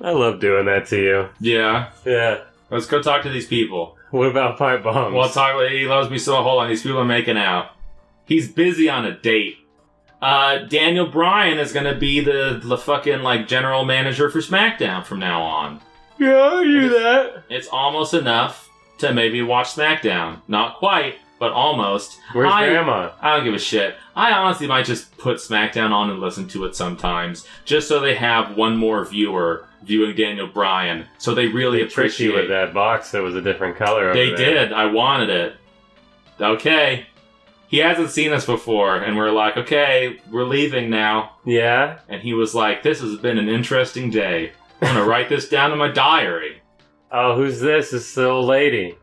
I love doing that to you. Yeah. Yeah. Let's go talk to these people. What about pipe bombs? Well, he loves me so. Hold on, these people are making out. He's busy on a date. Daniel Bryan is gonna be the fucking, like, general manager for SmackDown from now on. Yeah, I knew that. It's almost enough to maybe watch SmackDown. Not quite, but almost. Where's Grandma? I don't give a shit. I honestly might just put SmackDown on and listen to it sometimes, just so they have one more viewer viewing Daniel Bryan, so they really appreciate you with that box that was a different color. They did. I wanted it. Okay. He hasn't seen us before, and we're like, okay, we're leaving now. Yeah? And he was like, this has been an interesting day. I'm gonna write this down in my diary. Oh, who's this? It's the old lady.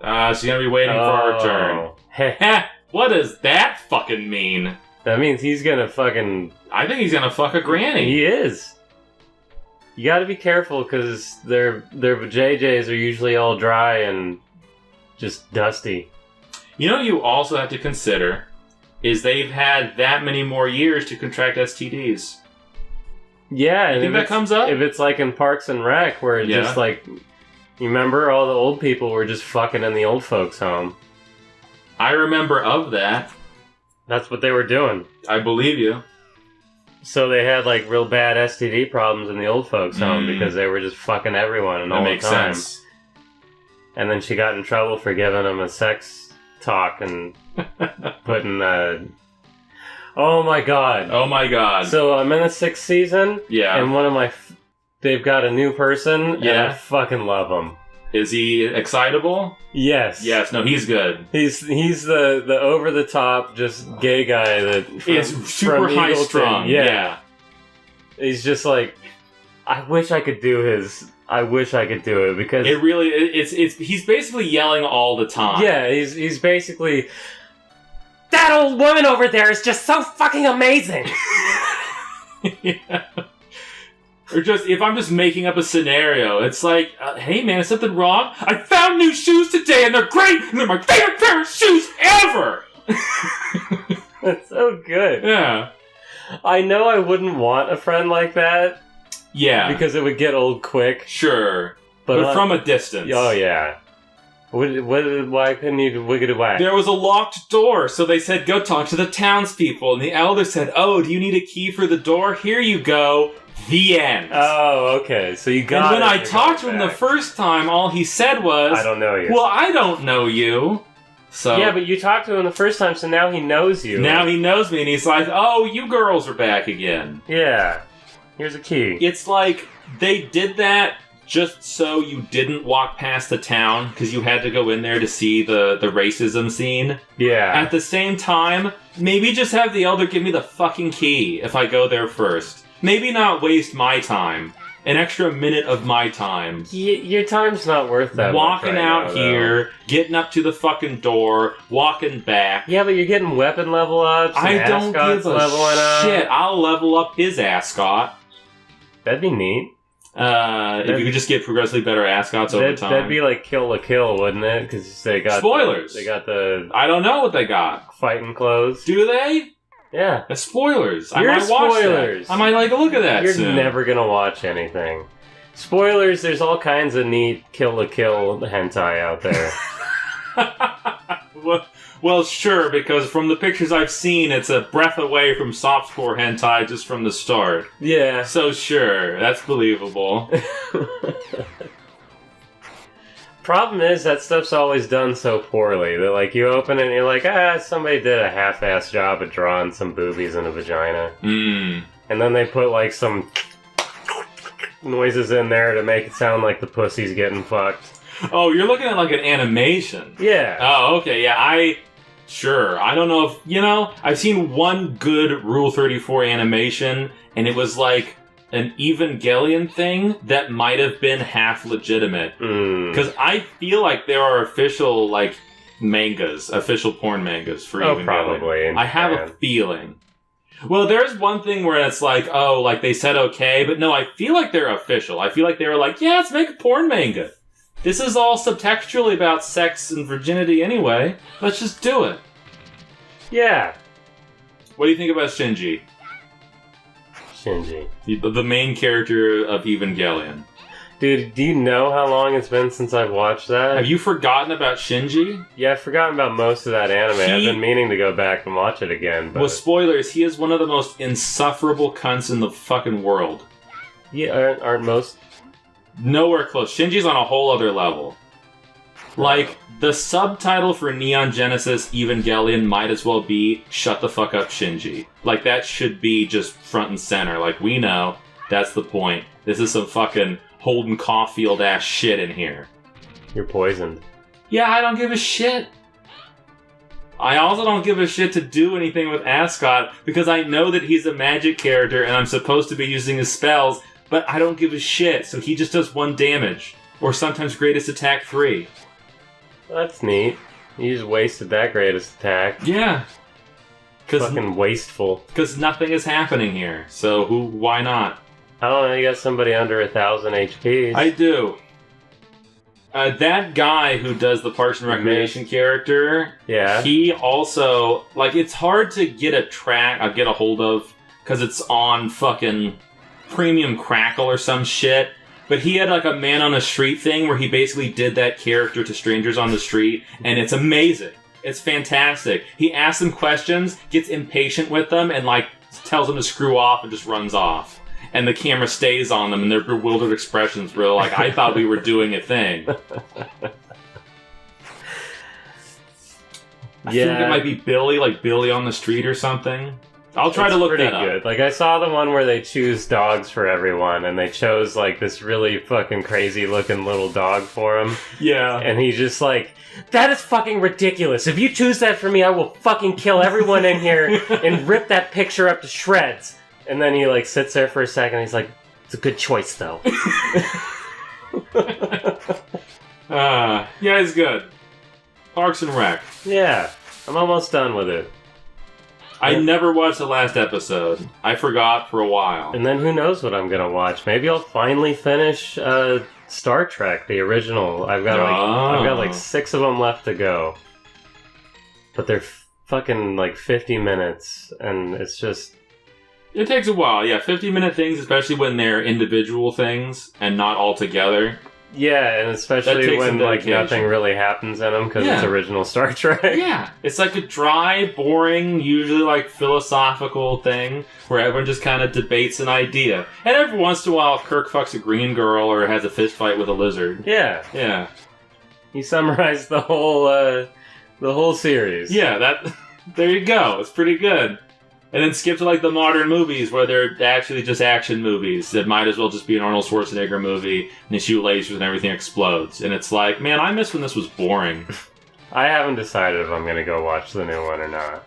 She's gonna be waiting for our turn. Heh, what does that fucking mean? That means he's gonna fucking... I think he's gonna fuck a granny. He is. You gotta be careful, because their JJs are usually all dry and just dusty. You know what you also have to consider is they've had that many more years to contract STDs. Yeah, you think that comes up? If it's like in Parks and Rec, where it's just like... You remember all the old people were just fucking in the old folks' home. I remember of that. That's what they were doing. I believe you. So they had like real bad STD problems in the old folks' home because they were just fucking everyone and all the time. That makes sense. And then she got in trouble for giving them a sex talk and putting... Oh my god. Oh my god. So I'm in the 6th season. Yeah. And one of my... They've got a new person. Yeah. And I fucking love him. Is he excitable? Yes. Yes. No, he's good. He's the over the top just gay guy that is super high strung. Yeah. He's just like, I wish I could do it because it really he's basically yelling all the time. Yeah, he's basically, that old woman over there is just so fucking amazing. Yeah. Or just, if I'm just making up a scenario, it's like, hey man, is something wrong? I found new shoes today and they're great and they're my favorite pair of shoes ever! That's so good. Yeah. I know I wouldn't want a friend like that. Yeah. Because it would get old quick. Sure. But from a distance. Oh yeah. Why couldn't you wiggity whack? There was a locked door, so they said, go talk to the townspeople. And the elder said, oh, do you need a key for the door? Here you go. The end. Oh, okay. So you got. And when I talked to him the first time, all he said was, I don't know you. Well, I don't know you. So yeah, but you talked to him the first time, so now he knows you. Now he knows me, and he's like, oh, you girls are back again. Yeah. Here's a key. It's like, they did that just so you didn't walk past the town, because you had to go in there to see the racism scene. Yeah. At the same time, maybe just have the elder give me the fucking key if I go there first. Maybe not waste my time. An extra minute of my time. Your time's not worth that walking much right out now, here, getting up to the fucking door, walking back. Yeah, but you're getting weapon level ups. I don't give a shit. I'll level up his ascot. That'd be neat. If you could just get progressively better ascots over time. That'd be like Kill la Kill, wouldn't it? Because they got spoilers. They got the. I don't know what they got. Fighting clothes. Do they? Yeah. That's spoilers. I might watch that. I might like a look at that You're soon. never gonna watch anything. Spoilers, there's all kinds of neat Kill la Kill hentai out there. Well, sure, because from the pictures I've seen, it's a breath away from softcore hentai just from the start. Yeah. So sure, that's believable. Problem is, that stuff's always done so poorly that, like, you open it and you're like, somebody did a half-assed job of drawing some boobies in a vagina. Mm. And then they put, like, some noises in there to make it sound like the pussy's getting fucked. Oh, you're looking at, like, an animation. Yeah. Oh, okay, yeah, Sure, I don't know if, I've seen one good Rule 34 animation, and it was, like, an Evangelion thing that might have been half legitimate. Because I feel like there are official, like, mangas, official porn mangas for Evangelion. Probably. I have a feeling. Well, there's one thing where it's like, oh, like, they said okay, but no, I feel like they're official. I feel like they were like, yeah, let's make a porn manga. This is all subtextually about sex and virginity anyway. Let's just do it. Yeah. What do you think about Shinji? Shinji. The main character of Evangelion. Dude, do you know how long it's been since I've watched that? Have you forgotten about Shinji? Yeah, I've forgotten about most of that anime. I've been meaning to go back and watch it again. But... With spoilers, he is one of the most insufferable cunts in the fucking world. Yeah, aren't most? Nowhere close. Shinji's on a whole other level. Like, the subtitle for Neon Genesis Evangelion might as well be, shut the fuck up, Shinji. Like, that should be just front and center. Like, we know, that's the point. This is some fucking Holden Caulfield-ass shit in here. You're poisoned. Yeah, I don't give a shit. I also don't give a shit to do anything with Ascot, because I know that he's a magic character and I'm supposed to be using his spells, but I don't give a shit, so he just does 1 damage. Or sometimes greatest attack 3. That's neat. You just wasted that greatest attack. Yeah. Fucking wasteful. Because nothing is happening here, so why not? I don't know, you got somebody under 1,000 HPs. I do. That guy who does the Parks and Recreation character, yeah, he also, like, it's hard to get a hold of, because it's on fucking Premium Crackle or some shit, but he had, like, a man on the street thing where he basically did that character to strangers on the street, and it's amazing. It's fantastic. He asks them questions, gets impatient with them, and, like, tells them to screw off and just runs off. And the camera stays on them, and their bewildered expressions were like, I thought we were doing a thing. I think it might be Billy, like Billy on the Street or something. I'll try to look that up. Good. Like, I saw the one where they choose dogs for everyone, and they chose, like, this really fucking crazy-looking little dog for him. Yeah. And he's just like, that is fucking ridiculous. If you choose that for me, I will fucking kill everyone in here and rip that picture up to shreds. And then he, like, sits there for a second, and he's like, it's a good choice, though. Yeah, it's good. Parks and Rec. Yeah, I'm almost done with it. I never watched the last episode. I forgot for a while. And then who knows what I'm gonna watch? Maybe I'll finally finish Star Trek, the original. I've got like 6 of them left to go. But they're fucking like 50 minutes, and it's just... It takes a while, yeah. 50-minute things, especially when they're individual things and not all together. Yeah, and especially when like nothing really happens in them because it's original Star Trek. Yeah, it's like a dry, boring, usually like philosophical thing where everyone just kind of debates an idea. And every once in a while, Kirk fucks a green girl or has a fist fight with a lizard. Yeah, yeah. He summarized the whole series. Yeah, there you go. It's pretty good. And then skip to, like, the modern movies where they're actually just action movies that might as well just be an Arnold Schwarzenegger movie, and they shoot lasers and everything explodes. And it's like, man, I miss when this was boring. I haven't decided if I'm going to go watch the new one or not.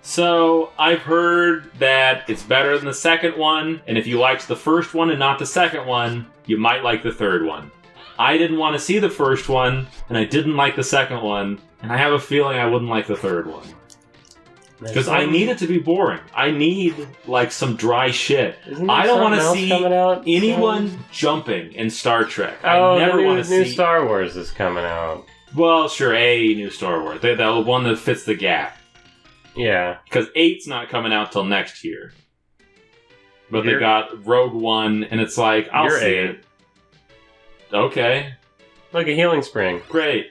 So, I've heard that it's better than the second one, and if you liked the first one and not the second one, you might like the third one. I didn't want to see the first one, and I didn't like the second one, and I have a feeling I wouldn't like the third one. Because I need it to be boring. I need, like, some dry shit. I don't want to see anyone jumping in Star Trek. I never want to see... new Star Wars is coming out. Well, sure, a new Star Wars. The one that fits the gap. Yeah. Because 8's not coming out till next year. But they got Rogue One, and it's like, I'll see 8. It. Okay. Like a healing spring. Great.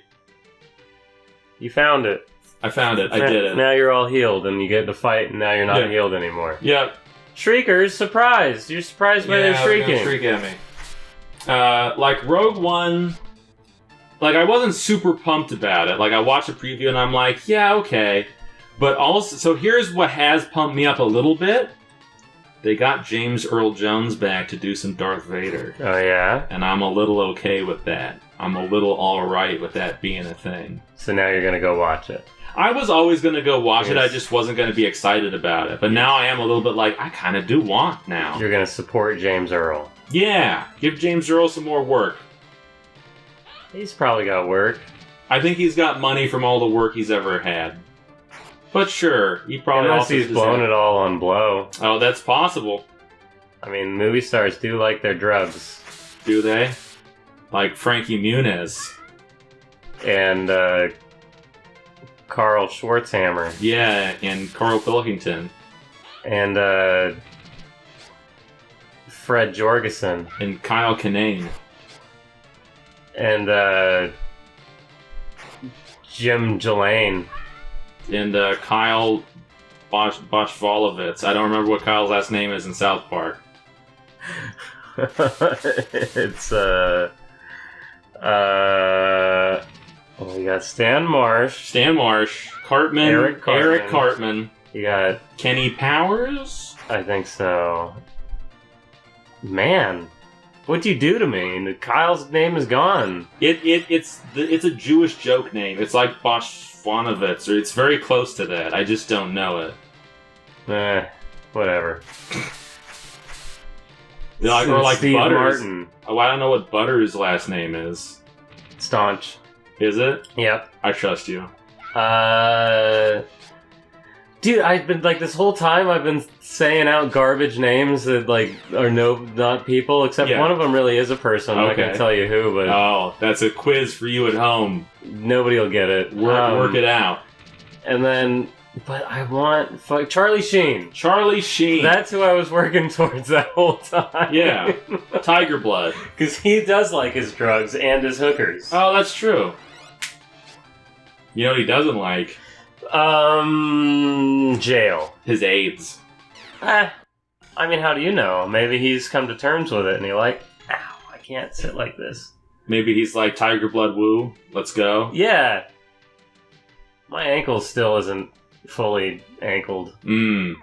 You found it. I found it. I did it. Now you're all healed, and you get to fight, and now you're not healed anymore. Yep. Shriekers, surprised. You're surprised by their shrieking. Yeah, shriek at me. Like, Rogue One... Like, I wasn't super pumped about it. Like, I watched a preview, and I'm like, yeah, okay. But also... So here's what has pumped me up a little bit. They got James Earl Jones back to do some Darth Vader. Oh, yeah? And I'm a little okay with that. I'm a little alright with that being a thing. So now you're going to go watch it. I was always going to go watch it, I just wasn't going to be excited about it. But now I am a little bit like, I kind of do want now. You're going to support James Earl. Yeah, give James Earl some more work. He's probably got work. I think he's got money from all the work he's ever had. But sure, he probably Unless he's blown it all on blow. Oh, that's possible. I mean, movie stars do like their drugs. Do they? Like Frankie Muniz. And, Carl Schwartzhammer. Yeah, and Carl Pilkington. And, Fred Jorgensen. And Kyle Kinane. And Jim Gillane. And Kyle Boschvolovitz. I don't remember what Kyle's last name is in South Park. It's we got Stan Marsh, Cartman, Eric Cartman. You got Kenny Powers. I think so. Man, what'd you do to me? Kyle's name is gone. It's a Jewish joke name. It's like Boschvonovitz, or it's very close to that. I just don't know it. Whatever. Or like Steve Butters. Martin. Oh, I don't know what Butters' last name is. Staunch. Is it? Yep. I trust you. Dude, I've been this whole time. I've been saying out garbage names that are not people. Except one of them really is a person. I'm not gonna tell you who, but that's a quiz for you at home. Nobody will get it. Work it out. And then, but I want Charlie Sheen. Charlie Sheen. That's who I was working towards that whole time. Yeah, Tiger Blood. Because he does like his drugs and his hookers. Oh, that's true. You know what he doesn't like? Jail. His AIDS. I mean, how do you know? Maybe he's come to terms with it and ow, I can't sit like this. Maybe he's like, Tiger Blood woo, let's go. Yeah. My ankle still isn't fully ankled. You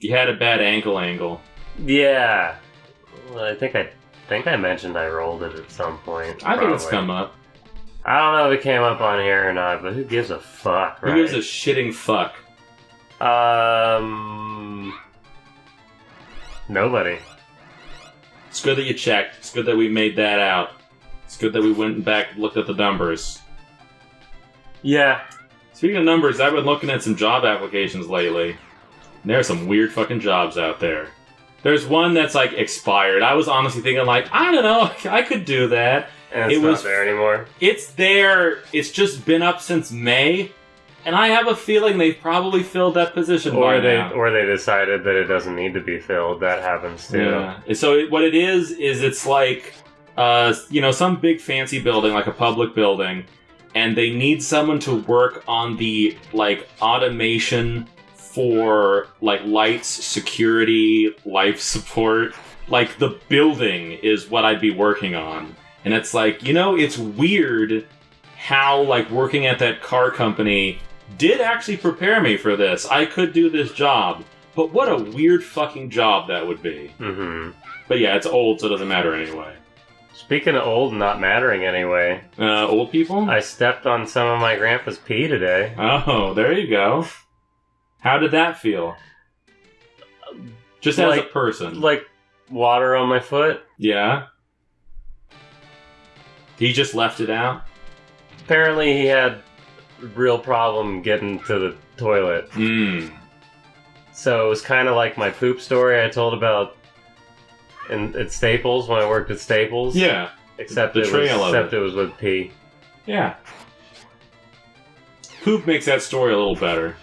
had a bad ankle angle. Yeah. Well, I think I mentioned I rolled it at some point. I think it's come up. I don't know if it came up on here or not, but who gives a fuck, right? Who gives a shitting fuck? Nobody. It's good that you checked. It's good that we made that out. It's good that we went back and looked at the numbers. Yeah. Speaking of numbers, I've been looking at some job applications lately. And there are some weird fucking jobs out there. There's one that's expired. I was honestly thinking I don't know, I could do that. And it's not there anymore. It's there. It's just been up since May, and I have a feeling they've probably filled that position by now. Or they decided that it doesn't need to be filled. That happens too. Yeah. So what it is it's some big fancy building, like a public building, and they need someone to work on the automation for lights, security, life support. The building is what I'd be working on. And it's it's weird how, working at that car company did actually prepare me for this. I could do this job. But what a weird fucking job that would be. Mm-hmm. But yeah, it's old, so it doesn't matter anyway. Speaking of old and not mattering anyway. Old people? I stepped on some of my grandpa's pee today. Oh, there you go. How did that feel? Just as a person. Water on my foot? Yeah. He just left it out? Apparently he had a real problem getting to the toilet. So it was kind of like my poop story I told about at Staples when I worked at Staples. Yeah. Except it was with pee. Yeah. Poop makes that story a little better.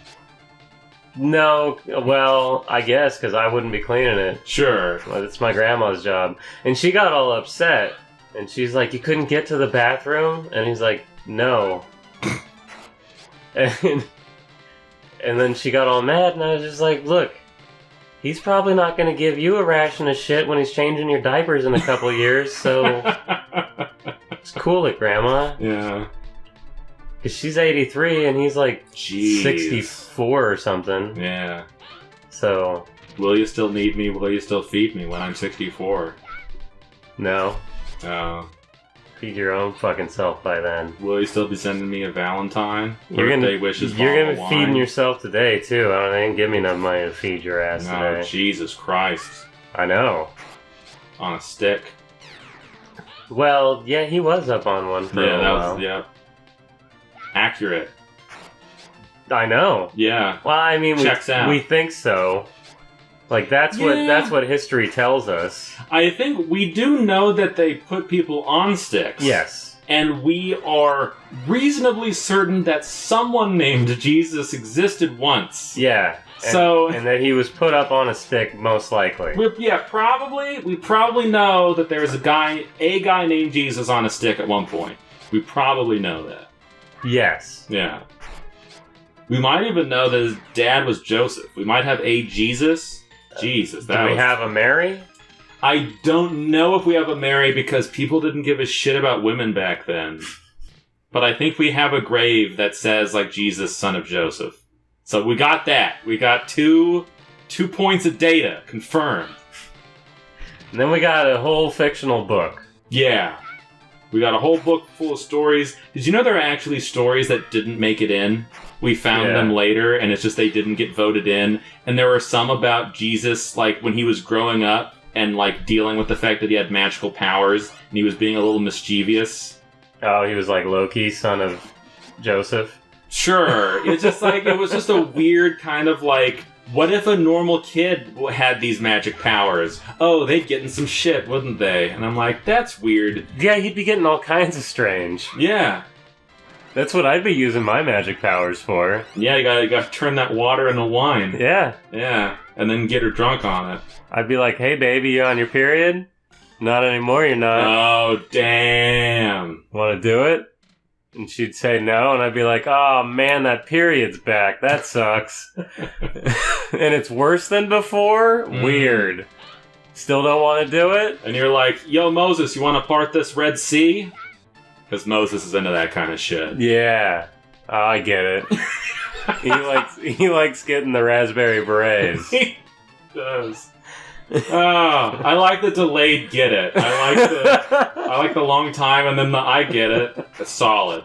No, well, I guess, because I wouldn't be cleaning it. Sure. Well, it's my grandma's job. And she got all upset. And she's like, you couldn't get to the bathroom? And he's like, no. and then she got all mad, and I was just like, look, he's probably not going to give you a ration of shit when he's changing your diapers in a couple of years, so just cool it, Grandma. Yeah. Because she's 83, and he's Jeez. 64 or something. Yeah. So... Will you still need me? Will you still feed me when I'm 64? No. Oh. Feed your own fucking self by then. Will you still be sending me a Valentine? Birthday wishes. You're gonna be feeding yourself today too. I don't think. Give me enough money to feed your ass today. Oh, Jesus Christ! I know. On a stick. Well, yeah, he was up on one for a while. Yeah. Accurate. I know. Yeah. Well, I mean, checks out. We think so. That's what history tells us. I think we do know that they put people on sticks. Yes. And we are reasonably certain that someone named Jesus existed once. Yeah. And that he was put up on a stick, most likely. Probably. We probably know that there's a guy named Jesus on a stick at one point. We probably know that. Yes. Yeah. We might even know that his dad was Joseph. We might have a Jesus. Jesus. Do we have a Mary? I don't know if we have a Mary because people didn't give a shit about women back then. But I think we have a grave that says, like, Jesus, son of Joseph. So we got that. We got two points of data confirmed. And then we got a whole fictional book. Yeah. We got a whole book full of stories. Did you know there are actually stories that didn't make it in? We found them later, and it's just they didn't get voted in. And there were some about Jesus, like, when he was growing up and, like, dealing with the fact that he had magical powers, and he was being a little mischievous. Oh, he was like Loki, son of Joseph? Sure. It's just like, it was just a weird kind of like, what if a normal kid had these magic powers? Oh, they'd get in some shit, wouldn't they? And I'm like, that's weird. Yeah, he'd be getting all kinds of strange. Yeah. That's what I'd be using my magic powers for. Yeah, you gotta turn that water into wine. Yeah. Yeah. And then get her drunk on it. I'd be like, hey baby, you on your period? Not anymore, you're not. Oh, damn. Want to do it? And she'd say no, and I'd be like, oh man, that period's back. That sucks. And it's worse than before? Weird. Still don't want to do it? And you're like, yo, Moses, you want to part this Red Sea? Because Moses is into that kind of shit. Yeah. Oh, I get it. he likes getting the raspberry berets. He does. Oh, I like the delayed get it. I like the long time and then the I get it. It's solid.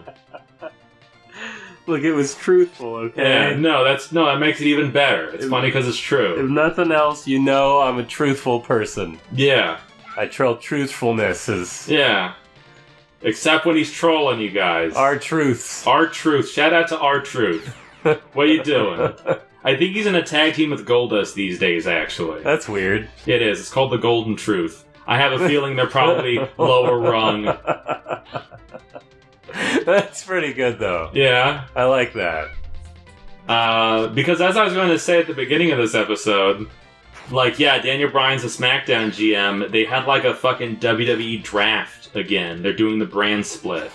Look, it was truthful, okay? Yeah, that makes it even better. It's funny because it's true. If nothing else, you know I'm a truthful person. Yeah. I troll truthfulness is... Yeah. Except when he's trolling you guys. R-Truths. R-Truth. Shout out to R-Truth. What are you doing? I think he's in a tag team with Goldust these days, actually. That's weird. It is. It's called the Golden Truth. I have a feeling they're probably lower rung. That's pretty good, though. Yeah. I like that. Because as I was going to say at the beginning of this episode, like, yeah, Daniel Bryan's a SmackDown GM. They had, like, a fucking WWE draft again. They're doing the brand split.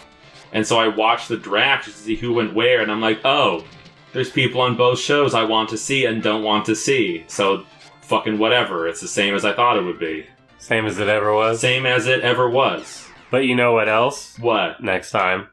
And so I watched the draft to see who went where, and I'm like, oh... There's people on both shows I want to see and don't want to see. So, fucking whatever. It's the same as I thought it would be. Same as it ever was? Same as it ever was. But you know what else? What? Next time.